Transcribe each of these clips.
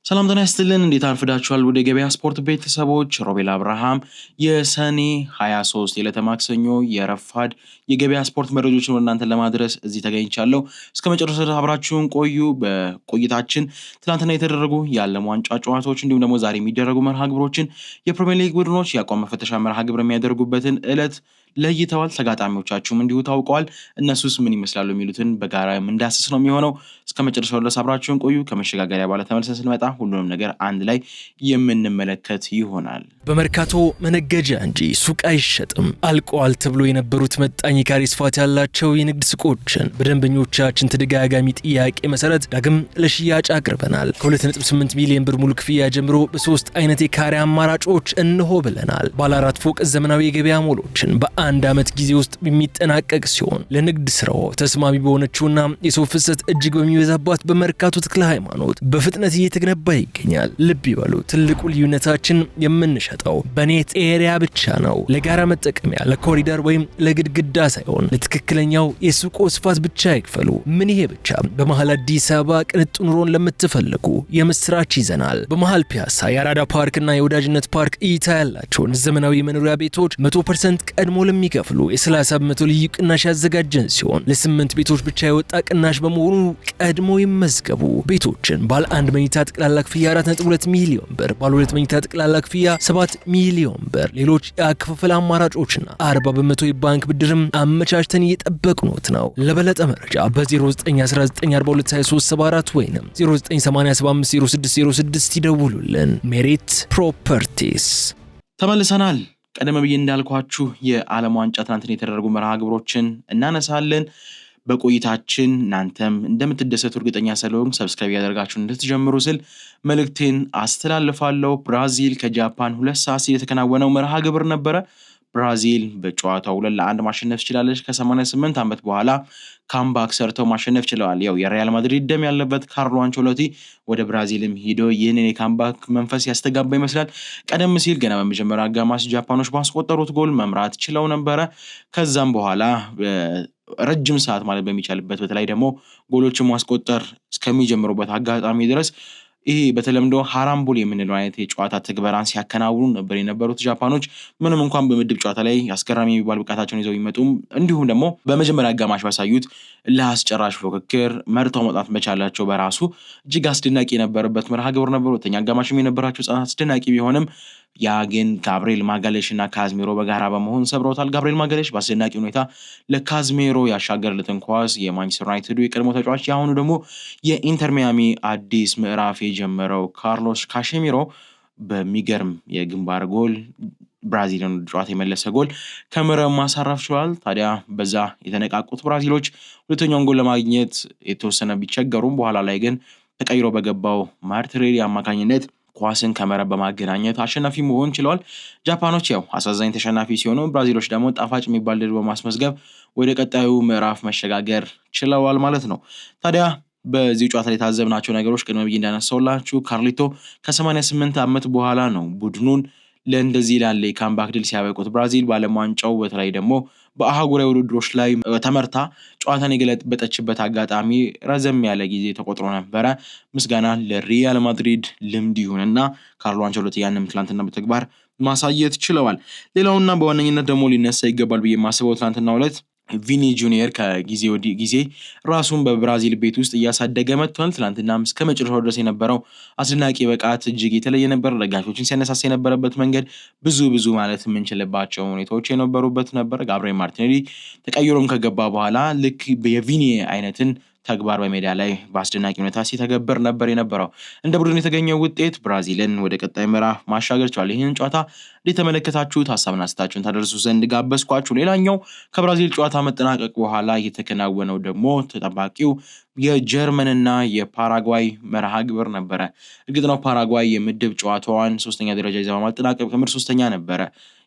ሰላም ጤና ይስጥልን እንዴት አርፍዳችኋል? ወደ ገበያ ስፖርት ቤተሰቦች ሮቤል አብርሃም የሰኔ 23 የዕለተ ማክሰኞ የረፋድ የገበያ ስፖርት መረጃዎችን ወደ እናንተ ለማድረስ እዚህ ተገኝቻለሁ። እስከ መጨረሻ ድረስ አብራችሁን ቆዩ። በቆይታችን ትናንትና የተደረጉ የዓለም ዋንጫ ጨዋታዎች እንዲሁም ደግሞ ዛሬ የሚደረጉ መርሃ ግብሮችን የፕሪሚየር ሊግ ቡድኖች የአቋም መፈተሻ መርሃ ግብር የሚያደርጉበትን ዕለት ለይተዋል። ተጋጣሚዎቻችሁም እንዲሁ ታውቀዋል። እነሱስ ምን ይመስላሉ የሚሉትን በጋራ የምንዳስስ ነው የሚሆነው። እስከ መጨረሻው ድረስ አብራችሁን ቆዩ። ከመሸጋገሪያ በኋላ ተመልሰን ስንመጣ ሁሉንም ነገር አንድ ላይ የምንመለከት ይሆናል። በመርካቶ መነገጃ እንጂ ሱቅ አይሸጥም። አልቀዋል ተብሎ የነበሩት መጣኝ ካሬ ስፋት ያላቸው የንግድ ሱቆችን በደንበኞቻችን ተደጋጋሚ ጥያቄ መሰረት ዳግም ለሽያጭ አቅርበናል። ከ2.8 ሚሊዮን ብር ሙሉ ክፍያ ጀምሮ በሶስት አይነት የካሬ አማራጮች እንሆ ብለናል። ባለ 4 ፎቅ ዘመናዊ የገበያ ሞሎችን በአንድ ዓመት ጊዜ ውስጥ የሚጠናቀቅ ሲሆን ለንግድ ስራው ተስማሚ በሆነችውና የሰው ፍሰት እጅግ በሚበዛባት በመርካቶ ተክለ ሃይማኖት በፍጥነት እየተገነባ ይገኛል። ልብ ይበሉ፣ ትልቁ ልዩነታችን የምንሸጠው በኔት ኤሪያ ብቻ ነው። ለጋራ መጠቀሚያ፣ ለኮሪደር ወይም ለግድግዳ ሳይሆን ለትክክለኛው የሱቆ ስፋት ብቻ ይክፈሉ። ምን ይሄ ብቻ! በመሃል አዲስ አበባ ቅንጡ ኑሮን ለምትፈልጉ የምስራች ይዘናል። በመሃል ፒያሳ የአራዳ ፓርክና የወዳጅነት ፓርክ እይታ ያላቸውን ዘመናዊ መኖሪያ ቤቶች 100% ቀድሞ ለሚከፍሉ የ30 በመቶ ልዩ ቅናሽ ያዘጋጀን ሲሆን ለ8 ቤቶች ብቻ የወጣ ቅናሽ በመሆኑ ቀድሞ ይመዝገቡ። ቤቶችን ባለ 1 መኝታ ጠቅላላ ክፍያ 4.2 ሚሊዮን ብር፣ ባለ 2 መኝታ ጠቅላላ ክፍያ 7 ሚሊዮን ብር፣ ሌሎች የአከፋፈል አማራጮችና 40 በመቶ የባንክ ብድርም አመቻችተን እየጠበቅኖት ነው። ለበለጠ መረጃ በ0919422374 ወይንም 0987500606 ይደውሉልን። ሜሪት ፕሮፐርቲስ። ተመልሰናል። ቀደም ብዬ እንዳልኳችሁ የዓለም ዋንጫ ትናንትና የተደረጉ መርሃ ግብሮችን እናነሳለን። በቆይታችን እናንተም እንደምትደሰቱ እርግጠኛ ስለሆንኩ ሰብስክራይብ ያደርጋችሁ እንድትጀምሩ ስል መልእክቴን አስተላልፋለሁ። ብራዚል ከጃፓን 2 ሰዓት የተከናወነው መርሃ ግብር ነበረ። ብራዚል በጨዋታው 2-1 ማሸነፍ ችላለች። ከ88 ዓመት በኋላ ካምባክ ሰርተው ማሸነፍ ችለዋል። ያው የሪያል ማድሪድ ደም ያለበት ካርሎ አንቸሎቲ ወደ ብራዚልም ሄዶ ይህንን የካምባክ መንፈስ ያስተጋባ ይመስላል። ቀደም ሲል ገና በመጀመሪያ አጋማሽ ጃፓኖች ባስቆጠሩት ጎል መምራት ችለው ነበረ። ከዛም በኋላ ረጅም ሰዓት ማለት በሚቻልበት በተለይ ደግሞ ጎሎችን ማስቆጠር እስከሚጀምሩበት አጋጣሚ ድረስ ይሄ በተለምዶ ሃራምቡል የምንለው አይነት የጨዋታ ትግበራን ሲያከናውኑ ነበር የነበሩት ጃፓኖች። ምንም እንኳን በምድብ ጨዋታ ላይ አስገራሚ የሚባል ብቃታቸውን ይዘው ይመጡም እንዲሁም ደግሞ በመጀመሪያ አጋማሽ ባሳዩት ለአስጨራሽ ፉክክር መርተው መውጣት መቻላቸው በራሱ እጅግ አስደናቂ የነበረበት መርሃ ግብር ነበር። ሁለተኛ አጋማሽም የነበራቸው ጽናት አስደናቂ ቢሆንም ያ ግን ጋብሪኤል ማጋሌሽ እና ካዝሜሮ በጋራ በመሆን ሰብረውታል። ጋብሪኤል ማጋሌሽ በአስደናቂ ሁኔታ ለካዝሜሮ ያሻገርለትን ኳስ የማንቸስተር ዩናይትዱ የቀድሞ ተጫዋች የአሁኑ ደግሞ የኢንተር ሚያሚ አዲስ ምዕራፍ የጀመረው ካርሎስ ካሼሚሮ በሚገርም የግንባር ጎል ብራዚልን ጨዋታ የመለሰ ጎል ከመረብ ማሳረፍ ችሏል። ታዲያ በዛ የተነቃቁት ብራዚሎች ሁለተኛውን ጎል ለማግኘት የተወሰነ ቢቸገሩም በኋላ ላይ ግን ተቀይሮ በገባው ማርቲኔሊ አማካኝነት ኳስን ከመረብ በማገናኘት አሸናፊ መሆን ችለዋል። ጃፓኖች ያው አሳዛኝ ተሸናፊ ሲሆኑ ብራዚሎች ደግሞ ጣፋጭ የሚባል ድል በማስመዝገብ ወደ ቀጣዩ ምዕራፍ መሸጋገር ችለዋል ማለት ነው። ታዲያ በዚህ ጨዋታ ላይ የታዘብናቸው ነገሮች ቅድመ ብዬ እንዳነሳውላችሁ ካርሊቶ ከ88 ዓመት በኋላ ነው ቡድኑን ለእንደዚህ ላለ የካምባክ ድል ሲያበቁት። ብራዚል በዓለም ዋንጫው በተለይ ደግሞ በአህጉራዊ ውድድሮች ላይ ተመርታ ጨዋታን የገለበጠችበት አጋጣሚ ረዘም ያለ ጊዜ ተቆጥሮ ነበረ። ምስጋና ለሪያል ማድሪድ ልምድ ይሁንና ካርሎ አንቸሎቲ ያንም ትላንትና በተግባር ማሳየት ችለዋል። ሌላውና በዋነኝነት ደግሞ ሊነሳ ይገባል ብዬ የማስበው ትላንትናው ዕለት ቪኒ ጁኒየር ከጊዜ ወደ ጊዜ ራሱን በብራዚል ቤት ውስጥ እያሳደገ መጥቷል። ትላንትናም እስከ መጨረሻው ድረስ የነበረው አስደናቂ ብቃት እጅግ የተለየ ነበር። ደጋፊዎችን ሲያነሳሳ የነበረበት መንገድ ብዙ ማለት የምንችልባቸው ሁኔታዎች የነበሩበት ነበር። ጋብሪኤል ማርቲኔሊ ተቀይሮም ከገባ በኋላ ልክ የቪኒ አይነትን ተግባር በሜዳ ላይ በአስደናቂ ሁኔታ ሲተገበር ነበር የነበረው። እንደ ቡድን የተገኘው ውጤት ብራዚልን ወደ ቀጣይ ምዕራፍ ማሻገር ችሏል። ይህንን ጨዋታ እንደተመለከታችሁት ሀሳብና አስተያየታችሁን ታደርሱ ዘንድ ጋበዝኳችሁ። ሌላኛው ከብራዚል ጨዋታ መጠናቀቅ በኋላ የተከናወነው ደግሞ ተጠባቂው የጀርመንና የፓራጓይ መርሃ ግብር ነበረ። እርግጥ ነው ፓራጓይ የምድብ ጨዋታዋን 3ኛ ደረጃ ይዛ በማጠናቀቅ ከምድብ 3ኛ ነበረ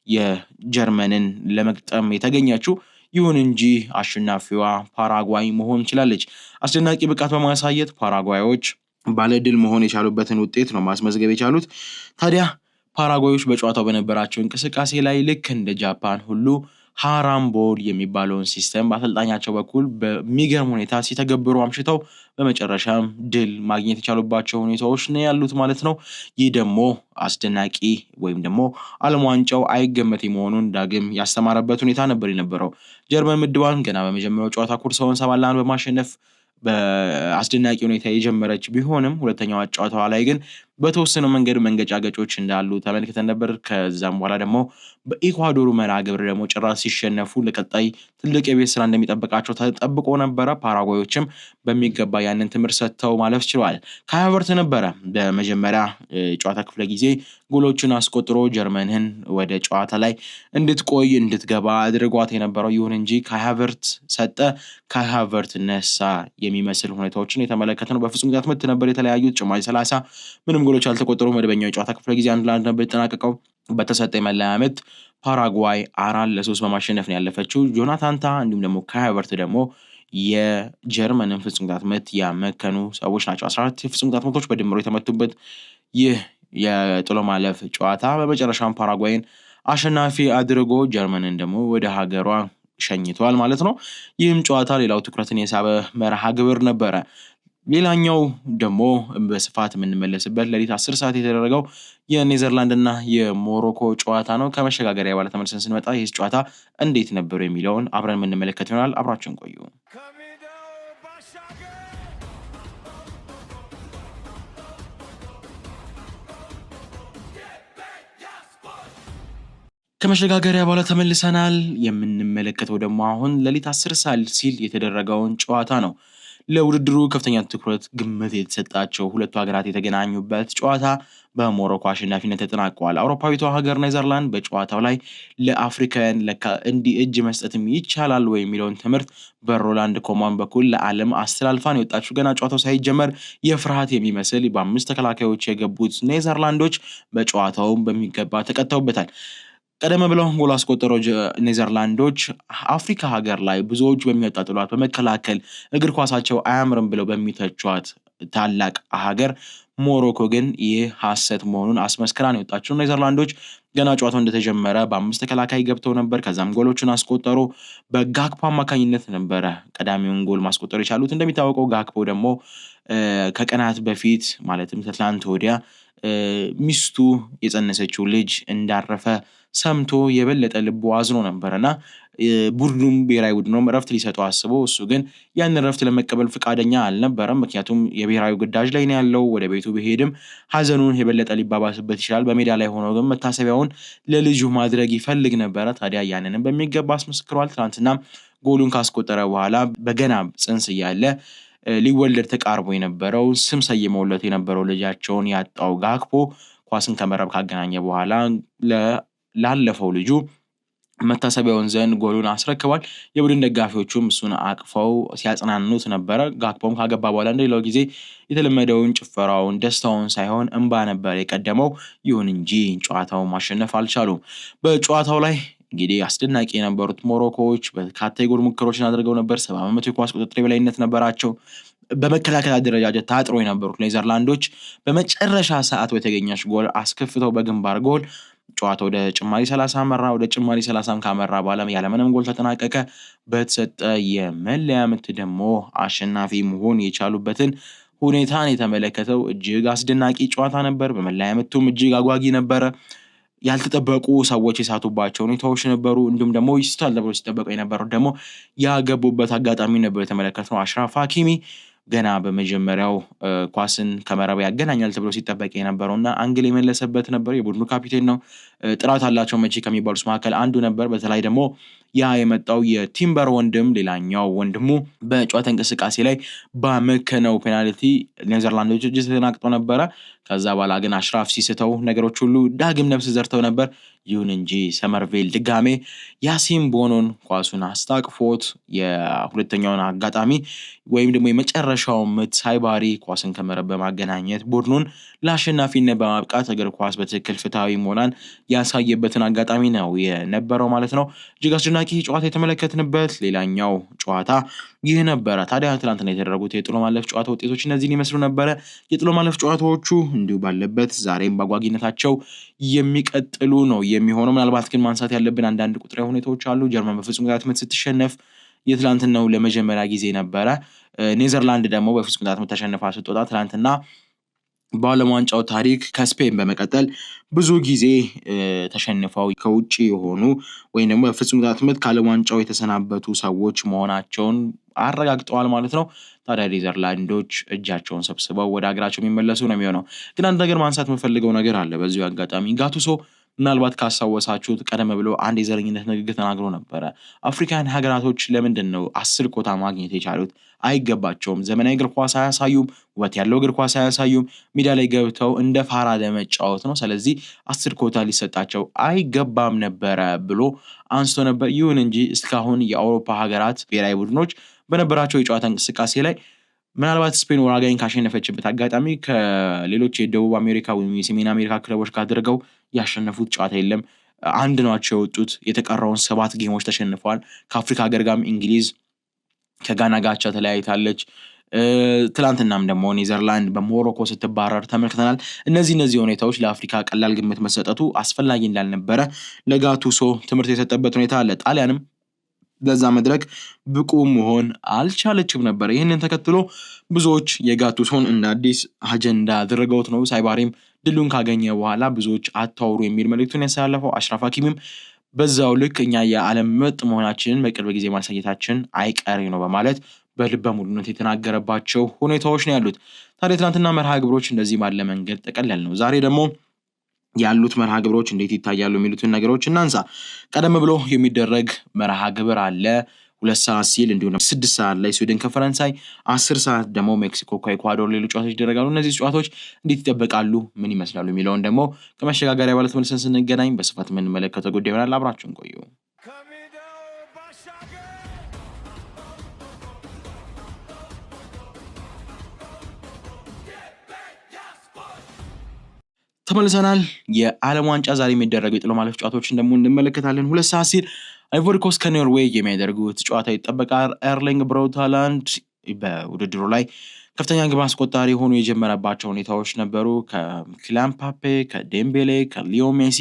የጀርመንን ለመግጠም የተገኘችው። ይሁን እንጂ አሸናፊዋ ፓራጓይ መሆን ችላለች። አስደናቂ ብቃት በማሳየት ፓራጓዮች ባለድል መሆን የቻሉበትን ውጤት ነው ማስመዝገብ የቻሉት። ታዲያ ፓራጓዮች በጨዋታው በነበራቸው እንቅስቃሴ ላይ ልክ እንደ ጃፓን ሁሉ ሃራምቦል የሚባለውን ሲስተም በአሰልጣኛቸው በኩል በሚገርም ሁኔታ ሲተገብሩ አምሽተው በመጨረሻም ድል ማግኘት የቻሉባቸው ሁኔታዎች ነው ያሉት ማለት ነው። ይህ ደግሞ አስደናቂ ወይም ደግሞ ዓለም ዋንጫው አይገመት መሆኑን ዳግም ያስተማረበት ሁኔታ ነበር የነበረው። ጀርመን ምድቧን ገና በመጀመሪያው ጨዋታ ኩርሳውን 7-1 በማሸነፍ በአስደናቂ ሁኔታ የጀመረች ቢሆንም ሁለተኛው ጨዋታዋ ላይ ግን በተወሰነ መንገድ መንገጫገጮች እንዳሉ ተመልክተን ነበር። ከዛም በኋላ ደግሞ በኢኳዶሩ መርሃ ግብር ደግሞ ጭራሽ ሲሸነፉ ለቀጣይ ትልቅ የቤት ስራ እንደሚጠብቃቸው ተጠብቆ ነበረ። ፓራጓዮችም በሚገባ ያንን ትምህርት ሰጥተው ማለፍ ችለዋል። ካይ ሃቨርትዝ ነበረ በመጀመሪያ ጨዋታ ክፍለ ጊዜ ጎሎችን አስቆጥሮ ጀርመንን ወደ ጨዋታ ላይ እንድትቆይ እንድትገባ አድርጓት የነበረው። ይሁን እንጂ ካይ ሃቨርትዝ ሰጠ ካይ ሃቨርትዝ ነሳ የሚመስል ሁኔታዎችን የተመለከተ ነው። በፍጹም ቅጣት ምት ነበር የተለያዩት። ጭማሪ 30 ምንም ጎሎች አልተቆጠሩም። መደበኛው የጨዋታ ክፍለ ጊዜ 1-1 ነበር የተጠናቀቀው። በተሰጠ የመለያ ምት ፓራጓይ 4-3 በማሸነፍ ነው ያለፈችው። ጆናታን ታህ እንዲሁም ደግሞ ካይ ሃቨርትዝ ደግሞ የጀርመንን ፍጹም ቅጣት ምት ያመከኑ ሰዎች ናቸው። 14 የፍጹም ቅጣት ምቶች በድምሩ የተመቱበት ይህ የጥሎ ማለፍ ጨዋታ በመጨረሻም ፓራጓይን አሸናፊ አድርጎ ጀርመንን ደግሞ ወደ ሀገሯ ሸኝቷል ማለት ነው። ይህም ጨዋታ ሌላው ትኩረትን የሳበ መርሃ ግብር ነበረ። ሌላኛው ደግሞ በስፋት የምንመለስበት ሌሊት 10 ሰዓት የተደረገው የኔዘርላንድ እና የሞሮኮ ጨዋታ ነው። ከመሸጋገሪያ በኋላ ተመልሰን ስንመጣ ይህ ጨዋታ እንዴት ነበር የሚለውን አብረን የምንመለከት ይሆናል። አብራችሁን ቆዩ። ከመሸጋገሪያ በኋላ ተመልሰናል። የምንመለከተው ደግሞ አሁን ሌሊት 10 ሰዓት ሲል የተደረገውን ጨዋታ ነው። ለውድድሩ ከፍተኛ ትኩረት ግምት የተሰጣቸው ሁለቱ ሀገራት የተገናኙበት ጨዋታ በሞሮኮ አሸናፊነት ተጠናቋል። አውሮፓዊቷ ሀገር ኔዘርላንድ በጨዋታው ላይ ለአፍሪካውያን ለካ እንዲህ እጅ መስጠትም ይቻላል ወይ የሚለውን ትምህርት በሮላንድ ኮማን በኩል ለዓለም አስተላልፋን የወጣችው። ገና ጨዋታው ሳይጀመር የፍርሃት የሚመስል በ5 ተከላካዮች የገቡት ኔዘርላንዶች በጨዋታውም በሚገባ ተቀጥተውበታል። ቀደም ብለው ጎል አስቆጠረው ኔዘርላንዶች አፍሪካ ሀገር ላይ ብዙዎች በሚያጣጥሏት በመከላከል እግር ኳሳቸው አያምርም ብለው በሚተቿት ታላቅ ሀገር ሞሮኮ ግን ይህ ሐሰት መሆኑን አስመስክራን የወጣችው። ኔዘርላንዶች ገና ጨዋታው እንደተጀመረ በ5 ተከላካይ ገብተው ነበር። ከዛም ጎሎችን አስቆጠሩ። በጋክፖ አማካኝነት ነበረ ቀዳሚውን ጎል ማስቆጠር የቻሉት። እንደሚታወቀው ጋክፖ ደግሞ ከቀናት በፊት ማለትም ከትላንት ወዲያ ሚስቱ የጸነሰችው ልጅ እንዳረፈ ሰምቶ የበለጠ ልቡ አዝኖ ነበርና ቡድኑም ብሔራዊ ቡድኑም እረፍት ሊሰጠው አስቦ እሱ ግን ያን እረፍት ለመቀበል ፈቃደኛ አልነበረም። ምክንያቱም የብሔራዊ ግዳጅ ላይ ነው ያለው። ወደ ቤቱ ቢሄድም ሀዘኑን የበለጠ ሊባባስበት ይችላል። በሜዳ ላይ ሆኖ ግን መታሰቢያውን ለልጁ ማድረግ ይፈልግ ነበረ። ታዲያ ያንንም በሚገባ አስመስክሯል። ትናንትና ጎሉን ካስቆጠረ በኋላ በገና ጽንስ እያለ ሊወለድ ተቃርቦ የነበረው ስም ሰይመውለት የነበረው ልጃቸውን ያጣው ጋክፖ ኳስን ከመረብ ካገናኘ በኋላ ላለፈው ልጁ መታሰቢያውን ዘንድ ጎሉን አስረክቧል። የቡድን ደጋፊዎቹም እሱን አቅፈው ሲያጽናኑት ነበረ። ጋክፖም ካገባ በኋላ እንደሌላው ጊዜ የተለመደውን ጭፈራውን ደስታውን ሳይሆን እንባ ነበር የቀደመው። ይሁን እንጂ ጨዋታውን ማሸነፍ አልቻሉም። በጨዋታው ላይ እንግዲህ አስደናቂ የነበሩት ሞሮኮዎች በርካታ የጎል ሙከራዎችን አድርገው ነበር። 70% የኳስ ቁጥጥር የበላይነት ነበራቸው። በመከላከል አደረጃጀት ታጥሮ የነበሩት ኔዘርላንዶች በመጨረሻ ሰዓት በተገኘች ጎል አስከፍተው በግንባር ጎል ጨዋታው ወደ ጭማሪ 30 አመራ። ወደ ጭማሪ 30 ካመራ በኋላ ያለምንም ጎል ተጠናቀቀ። በተሰጠ የመለያ ምት ደግሞ አሸናፊ መሆን የቻሉበትን ሁኔታን የተመለከተው እጅግ አስደናቂ ጨዋታ ነበር። በመለያ ምቱም እጅግ አጓጊ ነበረ። ያልተጠበቁ ሰዎች የሳቱባቸው ሁኔታዎች ነበሩ። እንዲሁም ደግሞ ይስታል ተብሎ ሲጠበቁ የነበረው ደግሞ ያገቡበት አጋጣሚ ነበር የተመለከተው። አሽራፍ ሀኪሚ ገና በመጀመሪያው ኳስን ከመረብ ያገናኛል ተብሎ ሲጠበቅ የነበረውና አንግል የመለሰበት ነበር። የቡድኑ ካፒቴን ነው። ጥራት አላቸው መቼ ከሚባሉት መካከል አንዱ ነበር። በተለይ ደግሞ ያ የመጣው የቲምበር ወንድም ሌላኛው ወንድሙ በጨዋታ እንቅስቃሴ ላይ ባመከነው ፔናልቲ ኔዘርላንዶች እጅ ተናግጠው ነበረ። ከዛ በኋላ ግን አሽራፍ ሲስተው ነገሮች ሁሉ ዳግም ነፍስ ዘርተው ነበር። ይሁን እንጂ ሰመርቬል ድጋሜ ያሲን ቦኖን ኳሱን አስታቅፎት የሁለተኛውን አጋጣሚ ወይም ደግሞ የመጨረሻው ምት ሳይባሪ ኳስን ከመረብ በማገናኘት ቡድኑን ለአሸናፊነት በማብቃት እግር ኳስ በትክክል ፍትሃዊ መሆኗን ያሳየበትን አጋጣሚ ነው የነበረው ማለት ነው። እጅግ አስደናቂ አስደናቂ ጨዋታ የተመለከትንበት ሌላኛው ጨዋታ ይህ ነበረ። ታዲያ ትናንትና የተደረጉት የጥሎ ማለፍ ጨዋታ ውጤቶች እነዚህን ይመስሉ ነበረ። የጥሎ ማለፍ ጨዋታዎቹ እንዲሁ ባለበት ዛሬም በአጓጊነታቸው የሚቀጥሉ ነው የሚሆነው። ምናልባት ግን ማንሳት ያለብን አንዳንድ ቁጥራዊ ሁኔታዎች አሉ። ጀርመን በፍጹም ቅጣት ምት ስትሸነፍ የትላንትናው ለመጀመሪያ ጊዜ ነበረ። ኔዘርላንድ ደግሞ በፍጹም ቅጣት ምት ተሸንፋ ስትወጣ ትላንትና በዓለም ዋንጫው ታሪክ ከስፔን በመቀጠል ብዙ ጊዜ ተሸንፈው ከውጪ የሆኑ ወይም ደግሞ በፍጹም ቅጣት ምት ከዓለም ዋንጫው የተሰናበቱ ሰዎች መሆናቸውን አረጋግጠዋል ማለት ነው። ታዲያ ኔዘርላንዶች እጃቸውን ሰብስበው ወደ ሀገራቸው የሚመለሱ ነው የሚሆነው። ግን አንድ ነገር ማንሳት የምፈልገው ነገር አለ በዚሁ አጋጣሚ። ጋቱሶ ምናልባት ካስታወሳችሁት ቀደም ብሎ አንድ የዘረኝነት ንግግር ተናግሮ ነበረ። አፍሪካውያን ሀገራቶች ለምንድን ነው 10 ኮታ ማግኘት የቻሉት? አይገባቸውም። ዘመናዊ እግር ኳስ አያሳዩም፣ ውበት ያለው እግር ኳስ አያሳዩም። ሜዳ ላይ ገብተው እንደ ፋራ ለመጫወት ነው። ስለዚህ 10 ኮታ ሊሰጣቸው አይገባም ነበረ ብሎ አንስቶ ነበር። ይሁን እንጂ እስካሁን የአውሮፓ ሀገራት ብሔራዊ ቡድኖች በነበራቸው የጨዋታ እንቅስቃሴ ላይ ምናልባት ስፔን ኡራጓይን ካሸነፈችበት አጋጣሚ ከሌሎች የደቡብ አሜሪካ ወይም የሰሜን አሜሪካ ክለቦች ጋር አድርገው ያሸነፉት ጨዋታ የለም። አንድ ናቸው የወጡት። የተቀረውን 7 ጌሞች ተሸንፈዋል። ከአፍሪካ ሀገር ጋርም እንግሊዝ ከጋና ጋቻ ተለያይታለች። ትላንትናም ደግሞ ኔዘርላንድ በሞሮኮ ስትባረር ተመልክተናል። እነዚህ ሁኔታዎች ለአፍሪካ ቀላል ግምት መሰጠቱ አስፈላጊ እንዳልነበረ ለጋቱሶ ትምህርት የሰጠበት ሁኔታ አለ። ጣሊያንም በዛ መድረክ ብቁ መሆን አልቻለችም ነበር። ይህንን ተከትሎ ብዙዎች የጋቱሶን እንደ አዲስ አጀንዳ አድርገውት ነው። ሳይባሪም ድሉን ካገኘ በኋላ ብዙዎች አታውሩ የሚል መልእክቱን ያስተላለፈው። አሽራፍ ሀኪሚም በዛው ልክ እኛ የዓለም ምርጥ መሆናችንን በቅርብ ጊዜ ማሳየታችን አይቀሬ ነው በማለት በልበ ሙሉነት የተናገረባቸው ሁኔታዎች ነው ያሉት። ታዲያ ትናንትና መርሃ ግብሮች እንደዚህ ባለ መንገድ ጠቀለል ነው። ዛሬ ደግሞ ያሉት መርሃ ግብሮች እንዴት ይታያሉ የሚሉትን ነገሮች እናንሳ። ቀደም ብሎ የሚደረግ መርሃ ግብር አለ 2 ሰዓት ሲል፣ እንዲሁም 6 ሰዓት ላይ ስዊድን ከፈረንሳይ፣ 10 ሰዓት ደግሞ ሜክሲኮ ከኢኳዶር ሌሎች ጨዋታዎች ይደረጋሉ። እነዚህ ጨዋታዎች እንዴት ይጠበቃሉ፣ ምን ይመስላሉ የሚለውን ደግሞ ከመሸጋገሪያ በኋላ ተመልሰን ስንገናኝ በስፋት የምንመለከተው ጉዳይ ይሆናል። አብራችሁን ቆዩ። ተመልሰናል። የዓለም ዋንጫ ዛሬ የሚደረጉ የጥሎ ማለፍ ጨዋታዎችን ደግሞ እንመለከታለን። 2 ሰዓት ሲል አይቮሪ ኮስት ከኖርዌይ የሚያደርጉት ጨዋታ ይጠበቃል። ኤርሊንግ ብራውት ሃላንድ በውድድሩ ላይ ከፍተኛ ግብ አስቆጣሪ ሆኖ የጀመረባቸው ሁኔታዎች ነበሩ። ከኪሊያን ምባፔ፣ ከዴምቤሌ፣ ከሊዮ ሜሲ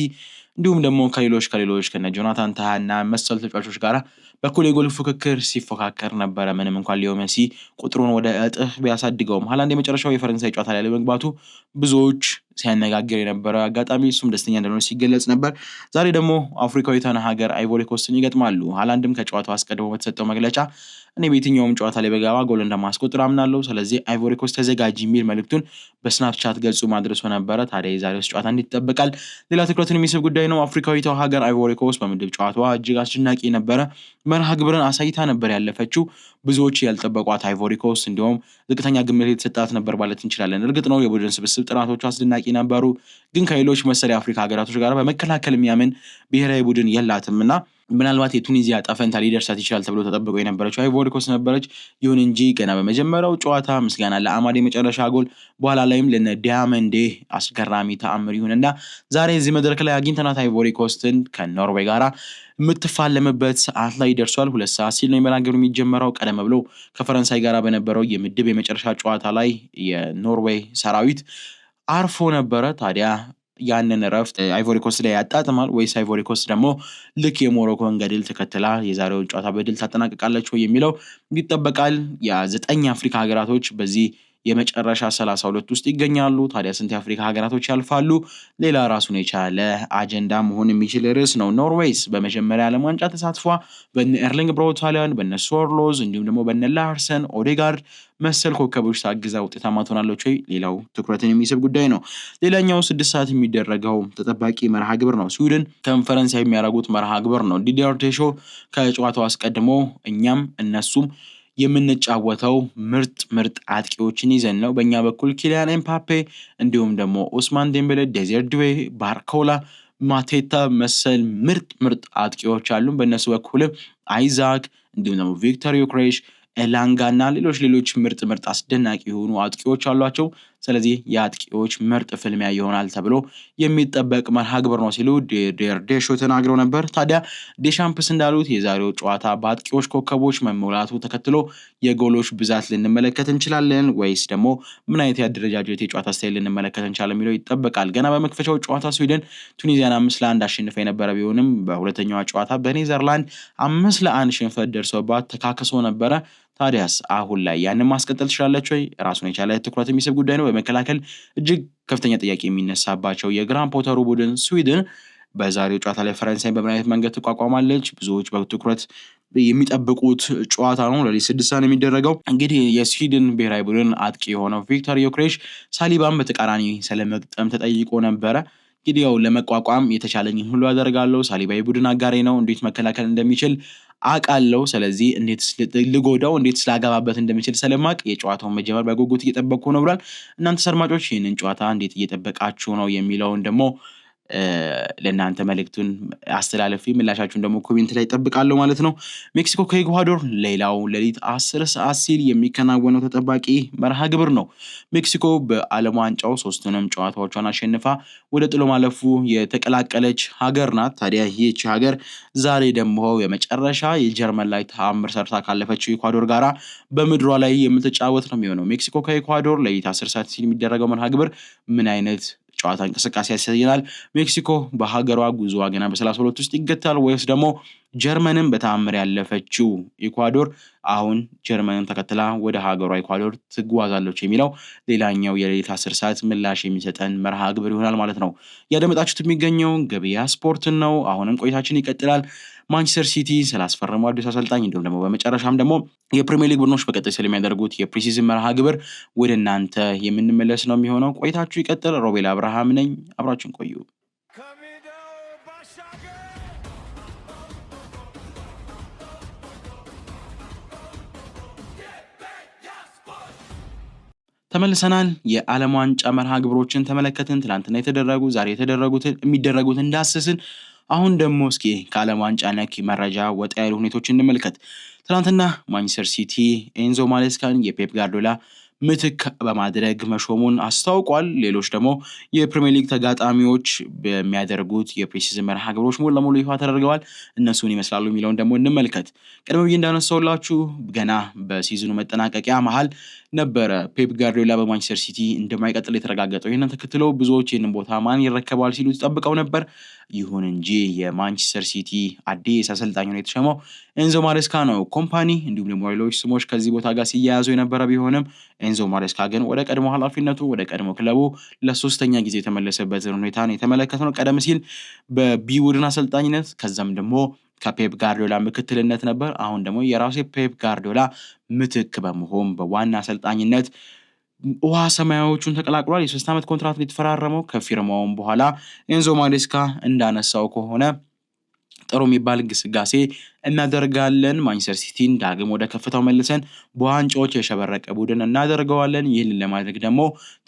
እንዲሁም ደግሞ ከሌሎች ከነ ጆናታን ታህ እና መሰል ተጫዋቾች ጋር በኩል የጎል ፉክክር ሲፎካከር ነበረ። ምንም እንኳን ሊዮ ሜሲ ቁጥሩን ወደ እጥፍ ቢያሳድገውም ሃላንድ የመጨረሻው የፈረንሳይ ጨዋታ ላይ ለመግባቱ ብዙዎች ሲያነጋግር የነበረ አጋጣሚ፣ እሱም ደስተኛ እንደሆነ ሲገለጽ ነበር። ዛሬ ደግሞ አፍሪካዊቷን ሀገር አይቮሪ ኮስትን ይገጥማሉ። ሃላንድም ከጨዋታው አስቀድሞ በተሰጠው መግለጫ እኔ በየትኛውም ጨዋታ ላይ በገባ ጎል እንደማስቆጥር አምናለሁ፣ ስለዚህ አይቮሪ ኮስት ተዘጋጅ የሚል መልእክቱን በስናፕቻት ገጹ ማድረሱ ነበረ። ታዲያ የዛሬው ጨዋታ እንዴት ይጠበቃል? ሌላ ትኩረትን የሚስብ ጉዳይ ነው። አፍሪካዊቷ ሀገር አይቮሪ ኮስት በምድብ ጨዋታዋ እጅግ አስደናቂ ነበረ መርሃ ግብርን አሳይታ ነበር ያለፈችው። ብዙዎች ያልጠበቋት አይቮሪ ኮስት እንዲሁም ዝቅተኛ ግምት የተሰጣት ነበር ማለት እንችላለን። እርግጥ ነው የቡድን ስብስብ ጥራቶቹ አስደናቂ ነበሩ፣ ግን ከሌሎች መሰል የአፍሪካ ሀገራቶች ጋር በመከላከል የሚያምን ብሔራዊ ቡድን የላትም እና ምናልባት የቱኒዚያ ጠፈንታ ሊደርሳት ይችላል ተብሎ ተጠብቆ የነበረችው አይቮሪ ኮስት ነበረች። ይሁን እንጂ ገና በመጀመሪያው ጨዋታ ምስጋና ለአማድ የመጨረሻ ጎል፣ በኋላ ላይም ለነ ዲያመንዴ አስገራሚ ተአምር ይሁንና ዛሬ እዚህ መድረክ ላይ አግኝተናት አይቮሪ ኮስትን ከኖርዌይ ጋራ የምትፋለምበት ሰዓት ላይ ደርሷል። 2 ሰዓት ሲል ነው የመርሃ ግብሩ የሚጀመረው። ቀደም ብሎ ከፈረንሳይ ጋር በነበረው የምድብ የመጨረሻ ጨዋታ ላይ የኖርዌይ ሰራዊት አርፎ ነበረ። ታዲያ ያንን እረፍት አይቮሪ ኮስት ላይ ያጣጥማል ወይስ አይቮሪ ኮስት ደግሞ ልክ የሞሮኮን ገድል ተከትላ የዛሬውን ጨዋታ በድል ታጠናቅቃለች ወይ የሚለው ይጠበቃል። የ9 አፍሪካ ሀገራቶች በዚህ የመጨረሻ 32 ውስጥ ይገኛሉ። ታዲያ ስንት የአፍሪካ ሀገራቶች ያልፋሉ? ሌላ ራሱን የቻለ አጀንዳ መሆን የሚችል ርዕስ ነው። ኖርዌይስ በመጀመሪያ ዓለም ዋንጫ ተሳትፏ በነ ኤርሊንግ ብራውት ሃላንድ፣ በነ ሶርሎዝ እንዲሁም ደግሞ በነ ላርሰን ኦዴጋርድ መሰል ኮከቦች ታግዛ ውጤታማ ትሆናለች ወይ? ሌላው ትኩረትን የሚስብ ጉዳይ ነው። ሌላኛው 6 ሰዓት የሚደረገው ተጠባቂ መርሃ ግብር ነው። ስዊድን ከፈረንሳይ የሚያደርጉት መርሃ ግብር ነው። ዲዲየር ዴሾ ከጨዋታው አስቀድሞ እኛም እነሱም የምንጫወተው ምርጥ አጥቂዎችን ይዘን ነው። በእኛ በኩል ኪሊያን ምባፔ እንዲሁም ደግሞ ኡስማን ዴምቤሌ፣ ዴዚር ዱዌ፣ ባርኮላ፣ ማቴታ መሰል ምርጥ አጥቂዎች አሉ። በእነሱ በኩልም አይዛክ እንዲሁም ደግሞ ቪክተር ዮክሬሽ፣ ኤላንጋ እና ሌሎች ምርጥ አስደናቂ የሆኑ አጥቂዎች አሏቸው። ስለዚህ የአጥቂዎች ምርጥ ፍልሚያ ይሆናል ተብሎ የሚጠበቅ መርሃ ግብር ነው ሲሉ ዴሾ ተናግረው ነበር። ታዲያ ዴሻምፕስ እንዳሉት የዛሬው ጨዋታ በአጥቂዎች ኮከቦች መሞላቱ ተከትሎ የጎሎች ብዛት ልንመለከት እንችላለን ወይስ ደግሞ ምን አይነት የአደረጃጀት የጨዋታ ስታይል ልንመለከት እንችላለን የሚለው ይጠበቃል። ገና በመክፈቻው ጨዋታ ስዊድን ቱኒዚያን 5-1 አሸንፋ የነበረ ቢሆንም በሁለተኛዋ ጨዋታ በኔዘርላንድ 5-1 ሽንፈት ደርሶባት ተካክሶ ነበረ። ታዲያስ አሁን ላይ ያንን ማስቀጠል ትችላለች ወይ? ራሱን የቻለ ትኩረት የሚስብ ጉዳይ ነው። በመከላከል እጅግ ከፍተኛ ጥያቄ የሚነሳባቸው የግራን ፖተሩ ቡድን ስዊድን በዛሬው ጨዋታ ላይ ፈረንሳይን በምን አይነት መንገድ ትቋቋማለች? ብዙዎች በትኩረት የሚጠብቁት ጨዋታ ነው። ለሊት 6 ሰዓት የሚደረገው እንግዲህ የስዊድን ብሔራዊ ቡድን አጥቂ የሆነው ቪክተር ዮክሬሽ ሳሊባን በተቃራኒ ስለመግጠም ተጠይቆ ነበረ። እንግዲህ ያው ለመቋቋም የተቻለኝን ሁሉ አደርጋለሁ፣ ሳሊባ የቡድን አጋሬ ነው፣ እንዴት መከላከል እንደሚችል አውቃለሁ፣ ስለዚህ እንዴት ልጎዳው እንዴት ስላገባበት እንደሚችል ስለማቅ የጨዋታውን መጀመር በጉጉት እየጠበቅኩ ነው ብሏል። እናንተ አድማጮች ይህንን ጨዋታ እንዴት እየጠበቃችሁ ነው የሚለውን ደግሞ ለእናንተ መልእክቱን አስተላለፊ ምላሻችሁን ደግሞ ኮሜንት ላይ ጠብቃለሁ ማለት ነው። ሜክሲኮ ከኢኳዶር ሌላው ሌሊት 10 ሰዓት ሲል የሚከናወነው ተጠባቂ መርሃ ግብር ነው። ሜክሲኮ በዓለም ዋንጫው 3ቱንም ጨዋታዎቿን አሸንፋ ወደ ጥሎ ማለፉ የተቀላቀለች ሀገር ናት። ታዲያ ይህች ሀገር ዛሬ ደግሞ የመጨረሻ የጀርመን ላይ ተአምር ሰርታ ካለፈችው ኢኳዶር ጋራ በምድሯ ላይ የምትጫወት ነው የሚሆነው። ሜክሲኮ ከኢኳዶር ሌሊት 10 ሰዓት ሲል የሚደረገው መርሃ ግብር ምን አይነት ጨዋታ እንቅስቃሴ ያሳየናል? ሜክሲኮ በሀገሯ ጉዞዋ ገና በ32 ውስጥ ይገታል ወይስ ደግሞ ጀርመንን በተአምር ያለፈችው ኢኳዶር አሁን ጀርመንን ተከትላ ወደ ሀገሯ ኢኳዶር ትጓዛለች የሚለው ሌላኛው የሌሊት 10 ሰዓት ምላሽ የሚሰጠን መርሃ ግብር ይሆናል ማለት ነው። ያደመጣችሁት የሚገኘው ገበያ ስፖርትን ነው። አሁንም ቆይታችን ይቀጥላል። ማንቸስተር ሲቲ ስላስፈረመው አዲስ አሰልጣኝ እንዲሁም ደግሞ በመጨረሻም ደግሞ የፕሪሚየር ሊግ ቡድኖች በቀጣይ ስለሚያደርጉት የፕሪሲዝን መርሃ ግብር ወደ እናንተ የምንመለስ ነው የሚሆነው። ቆይታችሁ ይቀጥል። ሮቤል አብርሃም ነኝ። አብራችሁን ቆዩ። ተመልሰናል። የዓለም ዋንጫ መርሃ ግብሮችን ተመለከትን። ትናንትና የተደረጉ ዛሬ የሚደረጉት እንዳስስን። አሁን ደግሞ እስኪ ከዓለም ዋንጫ ነክ መረጃ ወጣ ያሉ ሁኔታዎችን እንመልከት። ትናንትና ማንቸስተር ሲቲ ኤንዞ ማሬስካን የፔፕ ጋርዲዮላ ምትክ በማድረግ መሾሙን አስታውቋል። ሌሎች ደግሞ የፕሪሚየር ሊግ ተጋጣሚዎች በሚያደርጉት የፕሪሲዝን መርሃ ግብሮች ሙሉ ለሙሉ ይፋ ተደርገዋል። እነሱን ይመስላሉ የሚለውን ደግሞ እንመልከት። ቀደም ብዬ እንዳነሳሁላችሁ ገና በሲዝኑ መጠናቀቂያ መሃል ነበረ ፔፕ ጋርዲዮላ በማንቸስተር ሲቲ እንደማይቀጥል የተረጋገጠው። ይህንን ተከትሎ ብዙዎች ይህንን ቦታ ማን ይረከባል ሲሉ ተጠብቀው ነበር። ይሁን እንጂ የማንቸስተር ሲቲ አዲስ አሰልጣኝ ሆኖ የተሾመው ኤንዞ ማሬስካ ነው። ኮምፓኒ እንዲሁም ደግሞ ሌሎች ስሞች ከዚህ ቦታ ጋር ሲያያዙ የነበረ ቢሆንም ኤንዞ ማሬስካ ግን ወደ ቀድሞ ኃላፊነቱ ወደ ቀድሞ ክለቡ ለሶስተኛ ጊዜ የተመለሰበትን ሁኔታ ነው የተመለከትነው። ቀደም ሲል በቢ ቡድን አሰልጣኝነት ከዛም ደግሞ ከፔፕ ጋርዲዮላ ምክትልነት ነበር። አሁን ደግሞ የራሱ ፔፕ ጋርዲዮላ ምትክ በመሆን በዋና አሰልጣኝነት ውሃ ሰማያዎቹን ተቀላቅሏል። የ3 ዓመት ኮንትራት የተፈራረመው ከፊርማውም በኋላ ኤንዞ ማሬስካ እንዳነሳው ከሆነ ጥሩ የሚባል ግስጋሴ እናደርጋለን፣ ማንቸስተር ሲቲን ዳግም ወደ ከፍታው መልሰን በዋንጫዎች የሸበረቀ ቡድን እናደርገዋለን። ይህንን ለማድረግ ደግሞ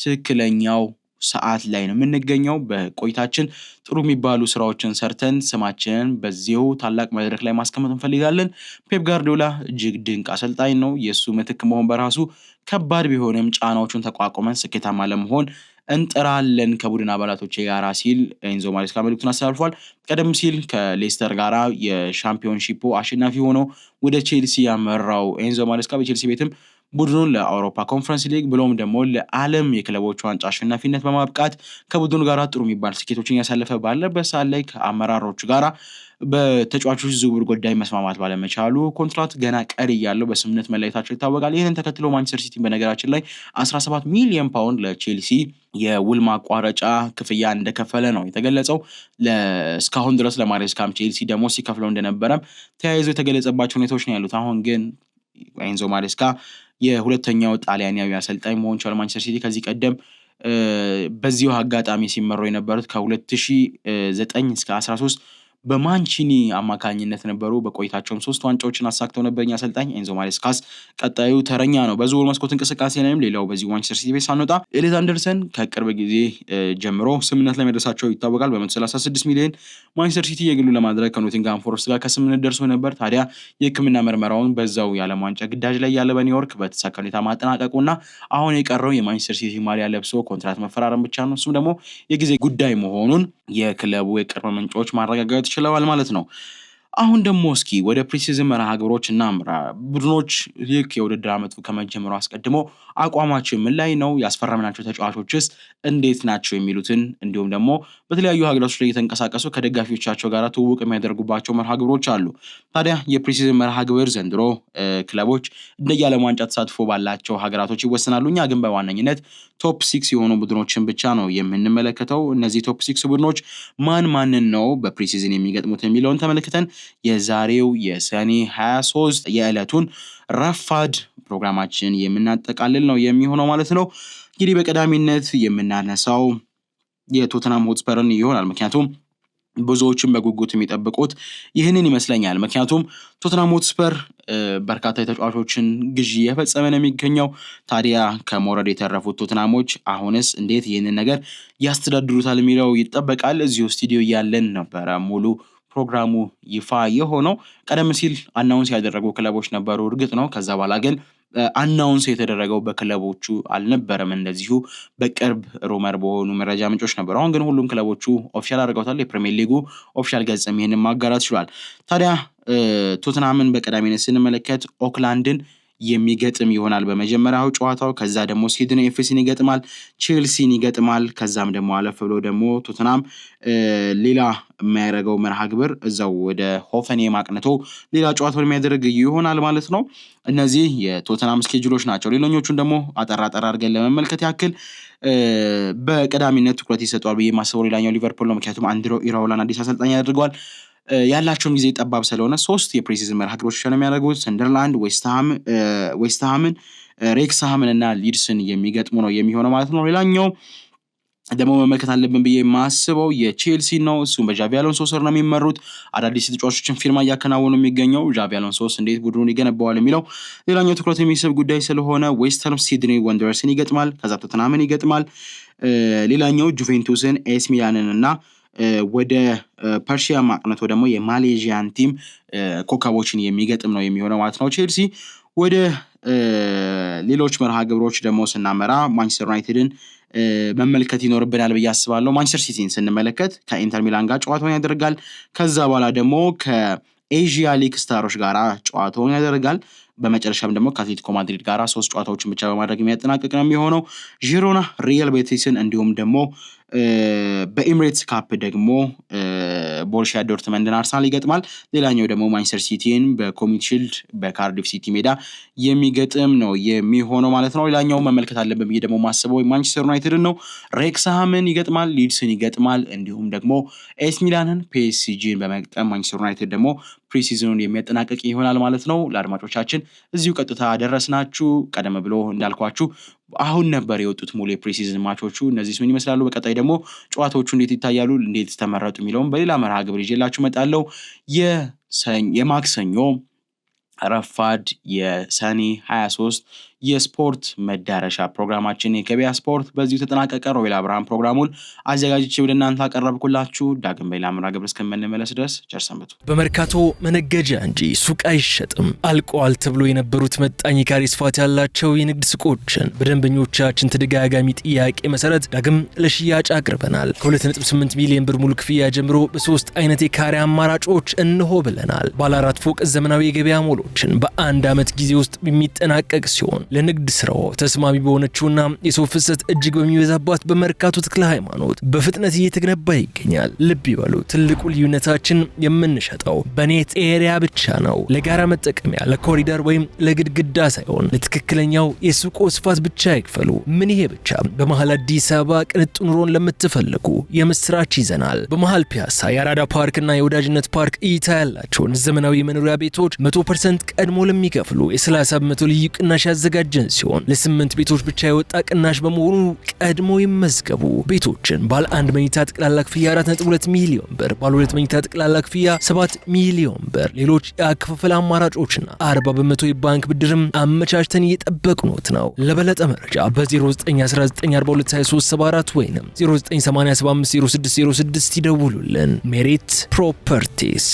ትክክለኛው ሰዓት ላይ ነው የምንገኘው። በቆይታችን ጥሩ የሚባሉ ስራዎችን ሰርተን ስማችንን በዚሁ ታላቅ መድረክ ላይ ማስቀመጥ እንፈልጋለን። ፔፕ ጋርዲዮላ እጅግ ድንቅ አሰልጣኝ ነው። የእሱ ምትክ መሆን በራሱ ከባድ ቢሆንም ጫናዎቹን ተቋቁመን ስኬታማ ለመሆን እንጥራለን ከቡድን አባላቶች ጋራ ሲል ኤንዞ ማሬስካ መልእክቱን አስተላልፏል። ቀደም ሲል ከሌስተር ጋራ የሻምፒዮንሺፑ አሸናፊ ሆኖ ወደ ቼልሲ ያመራው ኤንዞ ማሬስካ በቼልሲ ቤትም ቡድኑን ለአውሮፓ ኮንፈረንስ ሊግ ብሎም ደግሞ ለዓለም የክለቦች ዋንጫ አሸናፊነት በማብቃት ከቡድኑ ጋር ጥሩ የሚባል ስኬቶችን ያሳለፈ ባለበት ሰዓት ላይ ከአመራሮቹ ጋራ በተጫዋቾች ዝውውር ጉዳይ መስማማት ባለመቻሉ ኮንትራት ገና ቀሪ ያለው በስምምነት መለየታቸው ይታወቃል። ይህንን ተከትሎ ማንቸስተር ሲቲ በነገራችን ላይ 17 ሚሊዮን ፓውንድ ለቼልሲ የውል ማቋረጫ ክፍያ እንደከፈለ ነው የተገለጸው። እስካሁን ድረስ ለማሬስካም ቼልሲ ደግሞ ሲከፍለው እንደነበረም ተያይዞ የተገለጸባቸው ሁኔታዎች ነው ያሉት። አሁን ግን ኤንዞ ማሬስካ የሁለተኛው ጣሊያናዊ አሰልጣኝ መሆን ቻለ። ማንቸስተር ሲቲ ከዚህ ቀደም በዚሁ አጋጣሚ ሲመሩ የነበሩት ከ2009 እስከ 13 በማንቺኒ አማካኝነት ነበሩ። በቆይታቸውም 3 ዋንጫዎችን አሳክተው ነበር አሰልጣኝ ኤንዞ ማሬስካስ ቀጣዩ ተረኛ ነው። በዝውውር መስኮት እንቅስቃሴ ላይም ሌላው በዚህ ማንቸስተር ሲቲ ቤት ሳንወጣ ኤሊት አንደርሰን ከቅርብ ጊዜ ጀምሮ ስምምነት ላይ መድረሳቸው ይታወቃል። በ136 ሚሊዮን ማንቸስተር ሲቲ የግሉ ለማድረግ ከኖቲንግሃም ፎረስት ጋር ከስምምነት ደርሶ ነበር። ታዲያ የሕክምና ምርመራውን በዛው የዓለም ዋንጫ ግዳጅ ላይ ያለ በኒውዮርክ በተሳካ ሁኔታ ማጠናቀቁና አሁን የቀረው የማንቸስተር ሲቲ ማሊያ ለብሶ ኮንትራት መፈራረም ብቻ ነው። እሱም ደግሞ የጊዜ ጉዳይ መሆኑን የክለቡ የቅርብ ምንጮች ማረጋገጥ ችለዋል ማለት ነው። አሁን ደግሞ እስኪ ወደ ፕሪሲዝን መርሃ ግብሮች እናምራ። ቡድኖች ልክ የውድድር ዓመቱ ከመጀመሩ አስቀድሞ አቋማቸው ምን ላይ ነው፣ ያስፈረምናቸው ተጫዋቾችስ እንዴት ናቸው የሚሉትን እንዲሁም ደግሞ በተለያዩ ሀገሮች ላይ የተንቀሳቀሱ ከደጋፊዎቻቸው ጋር ትውውቅ የሚያደርጉባቸው መርሃ ግብሮች አሉ። ታዲያ የፕሪሲዝን መርሃ ግብር ዘንድሮ ክለቦች እንደየዓለም ዋንጫ ተሳትፎ ባላቸው ሀገራቶች ይወሰናሉ። እኛ ግን በዋነኝነት ቶፕ 6 የሆኑ ቡድኖችን ብቻ ነው የምንመለከተው። እነዚህ ቶፕ 6 ቡድኖች ማንን ነው በፕሪሲዝን የሚገጥሙት የሚለውን ተመልክተን የዛሬው የሰኔ 23 የዕለቱን ረፋድ ፕሮግራማችን የምናጠቃልል ነው የሚሆነው ማለት ነው። እንግዲህ በቀዳሚነት የምናነሳው የቶተንሃም ሆትስፐርን ይሆናል። ምክንያቱም ብዙዎችን በጉጉት የሚጠብቁት ይህንን ይመስለኛል። ምክንያቱም ቶተንሃም ሆትስፐር በርካታ የተጫዋቾችን ግዢ የፈጸመ ነው የሚገኘው። ታዲያ ከመውረድ የተረፉት ቶተንሃሞች አሁንስ እንዴት ይህንን ነገር ያስተዳድሩታል የሚለው ይጠበቃል። እዚሁ ስቱዲዮ እያለን ነበረ ሙሉ ፕሮግራሙ ይፋ የሆነው። ቀደም ሲል አናውንስ ያደረጉ ክለቦች ነበሩ፣ እርግጥ ነው። ከዛ በኋላ ግን አናውንስ የተደረገው በክለቦቹ አልነበረም። እንደዚሁ በቅርብ ሩመር በሆኑ መረጃ ምንጮች ነበሩ። አሁን ግን ሁሉም ክለቦቹ ኦፊሻል አድርገውታል። የፕሪሚየር ሊጉ ኦፊሻል ገጽም ይህንን ማጋራት ችሏል። ታዲያ ቶተንሃምን በቀዳሚነት ስንመለከት ኦክላንድን የሚገጥም ይሆናል በመጀመሪያው ጨዋታው። ከዛ ደግሞ ሲድኒ ኤፍሲን ይገጥማል፣ ቼልሲን ይገጥማል። ከዛም ደግሞ አለፍ ብሎ ደግሞ ቶተንሃም ሌላ የሚያደርገው መርሃ ግብር እዛው ወደ ሆፈንሄም አቅንቶ ሌላ ጨዋታውን የሚያደርግ ይሆናል ማለት ነው። እነዚህ የቶተንሃም ስኬጁሎች ናቸው። ሌሎኞቹን ደግሞ አጠር አድርገን ለመመልከት ያክል በቀዳሚነት ትኩረት ይሰጠዋል ብዬ የማስበው ሌላኛው ሊቨርፑል ነው። ምክንያቱም አንድሮ ኢራኦላን አዲስ አሰልጣኝ አድርገዋል። ያላቸውን ጊዜ ጠባብ ስለሆነ 3 የፕሪሲዝን መርሃ ግብሮች ነው የሚያደርጉት። ሰንደርላንድ፣ ዌስትሃምን፣ ሬክስሃምን እና ሊድስን የሚገጥሙ ነው የሚሆነው ማለት ነው። ሌላኛው ደግሞ መመልከት አለብን ብዬ የማስበው የቼልሲ ነው። እሱም በዣቪ አሎንሶ ስር ነው የሚመሩት። አዳዲስ ተጫዋቾችን ፊርማ እያከናወኑ የሚገኘው ዣቪ አሎንሶስ እንዴት ቡድኑን ይገነባዋል የሚለው ሌላኛው ትኩረት የሚስብ ጉዳይ ስለሆነ ዌስትሃም ሲድኒ ወንደረርስን ይገጥማል። ከዛ ቶተንሃምን ይገጥማል። ሌላኛው ጁቬንቱስን፣ ኤስ ሚላንን እና ወደ ፐርሺያ ማቅነቶ ደግሞ የማሌዥያን ቲም ኮከቦችን የሚገጥም ነው የሚሆነው ማለት ነው። ቼልሲ ወደ ሌሎች መርሃ ግብሮች ደግሞ ስናመራ ማንቸስተር ዩናይትድን መመልከት ይኖርብናል ብዬ አስባለሁ። ማንቸስተር ሲቲን ስንመለከት ከኢንተር ሚላን ጋር ጨዋታውን ያደርጋል። ከዛ በኋላ ደግሞ ከኤዥያ ሊግ ስታሮች ጋር ጨዋታውን ያደርጋል። በመጨረሻም ደግሞ ከአትሌቲኮ ማድሪድ ጋር 3 ጨዋታዎችን ብቻ በማድረግ የሚያጠናቅቅ ነው የሚሆነው። ዢሮና ሪያል ቤቲስን እንዲሁም ደግሞ በኤሚሬትስ ካፕ ደግሞ ቦሩሲያ ዶርትመንድን አርሰናል ይገጥማል። ሌላኛው ደግሞ ማንቸስተር ሲቲን በኮሚኒቲ ሺልድ በካርዲፍ ሲቲ ሜዳ የሚገጥም ነው የሚሆነው ማለት ነው። ሌላኛው መመልከት አለብን ብዬ ደግሞ ማስበው ማንቸስተር ዩናይትድን ነው። ሬክስሃምን ይገጥማል፣ ሊድስን ይገጥማል፣ እንዲሁም ደግሞ ኤስ ሚላንን ፒኤስጂን በመግጠም ማንቸስተር ዩናይትድ ደግሞ ፕሪሲዝኑን የሚያጠናቅቅ ይሆናል ማለት ነው። ለአድማጮቻችን እዚሁ ቀጥታ ደረስናችሁ። ቀደም ብሎ እንዳልኳችሁ አሁን ነበር የወጡት ሙሉ የፕሪሲዝን ማቾቹ። እነዚህ ምን ይመስላሉ፣ በቀጣይ ደግሞ ጨዋታዎቹ እንዴት ይታያሉ፣ እንዴት ተመረጡ የሚለውን በሌላ መርሃ ግብር ይዤላችሁ እመጣለሁ። የማክሰኞ ረፋድ የሰኔ 23 የስፖርት መዳረሻ ፕሮግራማችን የገበያ ስፖርት በዚሁ ተጠናቀቀ። ሮቤል አብርሃም ፕሮግራሙን አዘጋጅቼ ወደ እናንተ አቀረብኩላችሁ። ዳግም በሌላ መርሃ ግብር እስከምንመለስ ድረስ ቸር ሰንብቱ። በመርካቶ መነገጃ እንጂ ሱቅ አይሸጥም። አልቀዋል ተብሎ የነበሩት መጣኝ ካሬ ስፋት ያላቸው የንግድ ሱቆችን በደንበኞቻችን ተደጋጋሚ ጥያቄ መሰረት ዳግም ለሽያጭ አቅርበናል። ከ2.8 ሚሊዮን ብር ሙሉ ክፍያ ጀምሮ በ3 አይነት የካሬ አማራጮች እንሆ ብለናል። ባለ 4 ፎቅ ዘመናዊ የገበያ ሞሎችን በአንድ ዓመት ጊዜ ውስጥ የሚጠናቀቅ ሲሆን ለንግድ ስራው ተስማሚ በሆነችውና የሰው ፍሰት እጅግ በሚበዛባት በመርካቶ ተክለ ሃይማኖት በፍጥነት እየተገነባ ይገኛል። ልብ ይበሉ፣ ትልቁ ልዩነታችን የምንሸጠው በኔት ኤሪያ ብቻ ነው። ለጋራ መጠቀሚያ፣ ለኮሪደር ወይም ለግድግዳ ሳይሆን ለትክክለኛው የሱቆ ስፋት ብቻ ይክፈሉ። ምን ይሄ ብቻ! በመሃል አዲስ አበባ ቅንጡ ኑሮን ለምትፈልጉ የምስራች ይዘናል። በመሃል ፒያሳ የአራዳ ፓርክና የወዳጅነት ፓርክ እይታ ያላቸውን ዘመናዊ መኖሪያ ቤቶች 100% ቀድሞ ለሚከፍሉ የ30 በመቶ ልዩ ቅናሽ ያዘጋጅ ያዘጋጀን ሲሆን ለ8 ቤቶች ብቻ የወጣ ቅናሽ በመሆኑ ቀድሞ ይመዝገቡ። ቤቶችን ባለ 1 መኝታ ጠቅላላ ክፍያ 4.2 ሚሊዮን ብር፣ ባለ 2 መኝታ ጠቅላላ ክፍያ 7 ሚሊዮን ብር፣ ሌሎች የአከፋፈል አማራጮችና 40% የባንክ ብድርም አመቻችተን እየጠበቅኖት ነው። ለበለጠ መረጃ በ0919422374 ወይንም 0987506006 ይደውሉልን። ሜሪት ፕሮፐርቲስ